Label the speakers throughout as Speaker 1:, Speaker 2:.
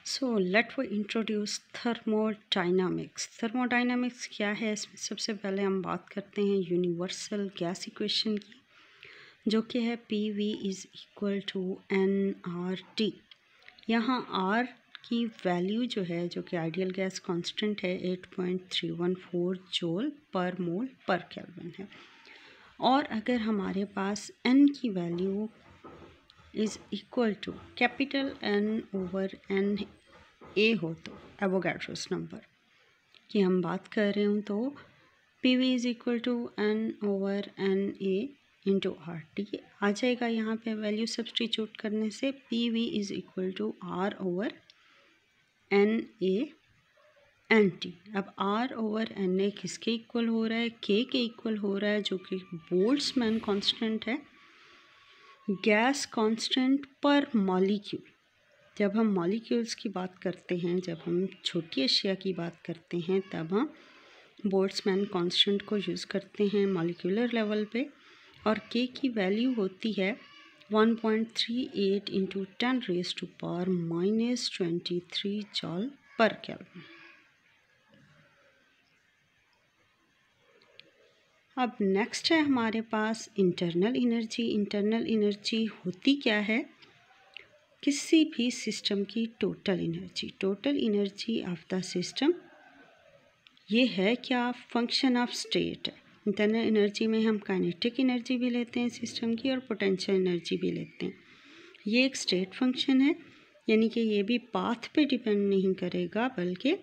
Speaker 1: So let we introduce thermodynamics. Thermodynamics क्या है? इसमें सबसे पहले हम बात करते हैं यूनिवर्सल गैस इक्वेशन की, जो कि है PV is equal to nRT। यहाँ R की वैल्यू जो है, जो कि आइडियल गैस कांस्टेंट है, 8.314 जूल पर मोल पर केल्विन है। और अगर हमारे पास N की value is equal to capital N over N A हो, तो एवोगैड्रोस नंबर की हम बात कर रहे हूँ, तो PV is equal to N over NA into RT आ जाएगा। यहाँ पे वैल्यू सब्सटीट्यूट करने से PV is equal to R over NA NT। अब R ओवर NA किसके इक्वल हो रहा है? K के इक्वल हो रहा है, जो कि बोल्ट्जमैन कांस्टेंट है, गैस कांस्टेंट पर मॉलिक्यूल। जब हम मॉलिक्यूल्स की बात करते हैं, जब हम छोटी अशिया की बात करते हैं, तब हम बोल्ट्जमैन कांस्टेंट को यूज़ करते हैं मॉलिक्यूलर लेवल पे, और के की वैल्यू होती है 1.38 इंटू 10⁻⁻³ जॉल पर केल्विन। अब नेक्स्ट है हमारे पास इंटरनल एनर्जी। इंटरनल एनर्जी होती क्या है? किसी भी सिस्टम की total energy of the system. ये है क्या? फंक्शन ऑफ स्टेट है। इंटरनल एनर्जी में हम काइनेटिक एनर्जी भी लेते हैं सिस्टम की, और पोटेंशियल एनर्जी भी लेते हैं। ये एक स्टेट फंक्शन है, यानी कि ये भी पाथ पे डिपेंड नहीं करेगा, बल्कि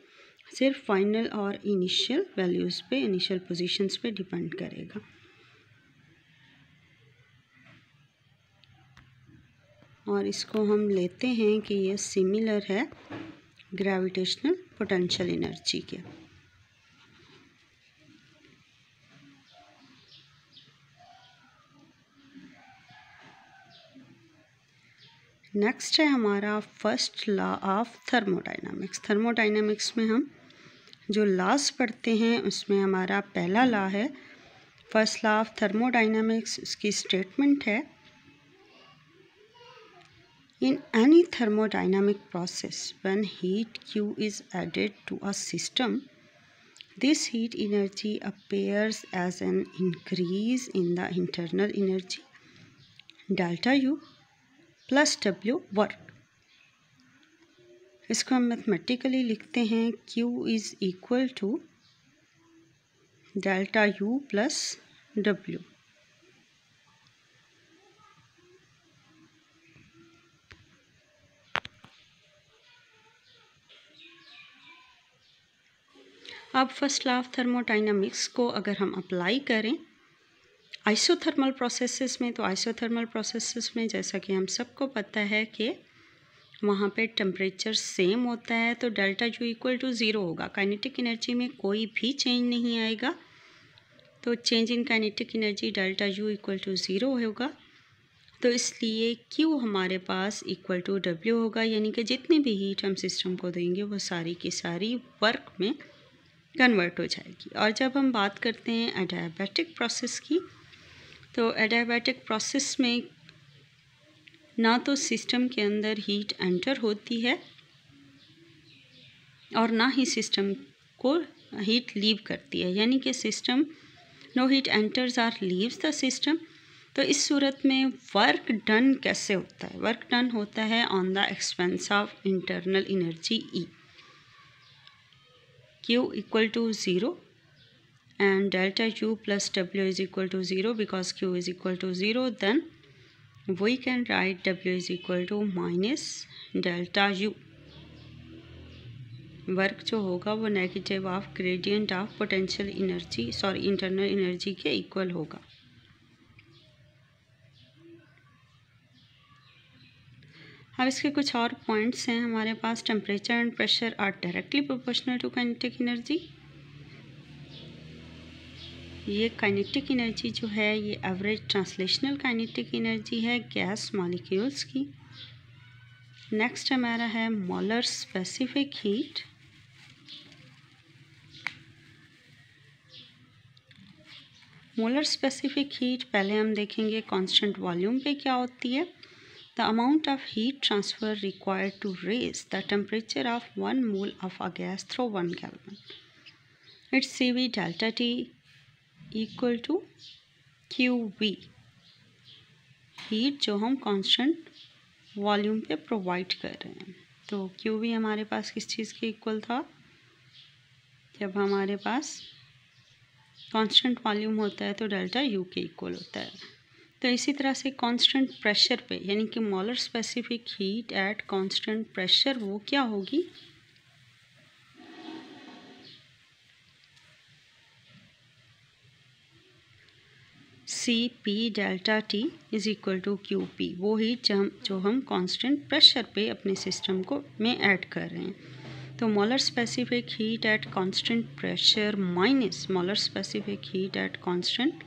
Speaker 1: सिर्फ फाइनल और इनिशियल वैल्यूज़ पे, इनिशियल पोजीशंस पे डिपेंड करेगा। और इसको हम लेते हैं कि ये सिमिलर है ग्रेविटेशनल पोटेंशियल एनर्जी के। नेक्स्ट है हमारा first law of thermodynamics. Thermodynamics में हम जो लॉज पढ़ते हैं, उसमें हमारा पहला लॉ है फर्स्ट लॉ ऑफ थर्मोडाइनामिक्स। उसकी स्टेटमेंट है, in any thermodynamic process when heat Q is added to a system, this heat energy appears as an increase in the internal energy delta U plus W work। इसको हम mathematically लिखते हैं Q is equal to delta U plus W। अब first law of thermodynamics को अगर हम apply करें isothermal processes में, तो आइसोथर्मल प्रोसेसेस में जैसा कि हम सबको पता है कि वहाँ पे टेम्परेचर सेम होता है, तो delta U equal to zero होगा। काइनेटिक एनर्जी में कोई भी चेंज नहीं आएगा, तो change in kinetic energy delta U equal to zero होगा। तो इसलिए Q हमारे पास इक्वल टू W होगा, यानी कि जितनी भी हीट हम सिस्टम को देंगे वो सारी की सारी वर्क में कन्वर्ट हो जाएगी। और जब हम बात करते हैं एडियाबैटिक प्रोसेस की, तो एडियाबैटिक प्रोसेस में ना तो सिस्टम के अंदर हीट एंटर होती है और ना ही सिस्टम को हीट लीव करती है, यानी कि सिस्टम नो हीट एंटर्स और लीव्स द सिस्टम। तो इस सूरत में वर्क डन कैसे होता है? वर्क डन होता है on the expense of internal energy E। Q equal to 0 and delta U plus W is equal to 0, because Q is equal to 0, then we can write W is equal to minus delta U। Work जो होगा वो negative of gradient of potential energy, internal energy के equal होगा। अब इसके कुछ और points हैं हमारे पास। Temperature and pressure are directly proportional to kinetic energy. ये काइनेटिक एनर्जी जो है ये एवरेज ट्रांसलेशनल काइनेटिक एनर्जी है गैस मॉलिक्यूल्स की। नेक्स्ट हमारा है molar specific heat. Molar specific heat पहले हम देखेंगे कांस्टेंट वॉल्यूम पे क्या होती है। The amount of heat transfer required to raise the temperature of 1 mole of a gas through 1 Kelvin. It's CV delta T equal to QV, heat जो हम constant volume पे प्रोवाइड कर रहे हैं। तो QV हमारे पास किस चीज़ के इक्वल था? जब हमारे पास कांस्टेंट वॉल्यूम होता है तो डेल्टा U के इक्वल होता है। तो इसी तरह से कांस्टेंट प्रेशर पे, यानी कि molar specific heat at constant pressure, वो क्या होगी? CP delta T is equal to QP, वो हीट जो हम कांस्टेंट प्रेशर पे अपने सिस्टम को में ऐड कर रहे हैं। तो molar specific heat at constant pressure minus molar specific heat at constant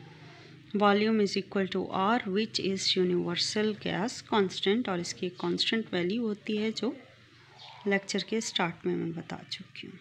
Speaker 1: volume is equal to R, which is universal gas constant, और इसकी कांस्टेंट वैल्यू होती है जो लेक्चर के स्टार्ट में मैं बता चुकी हूँ।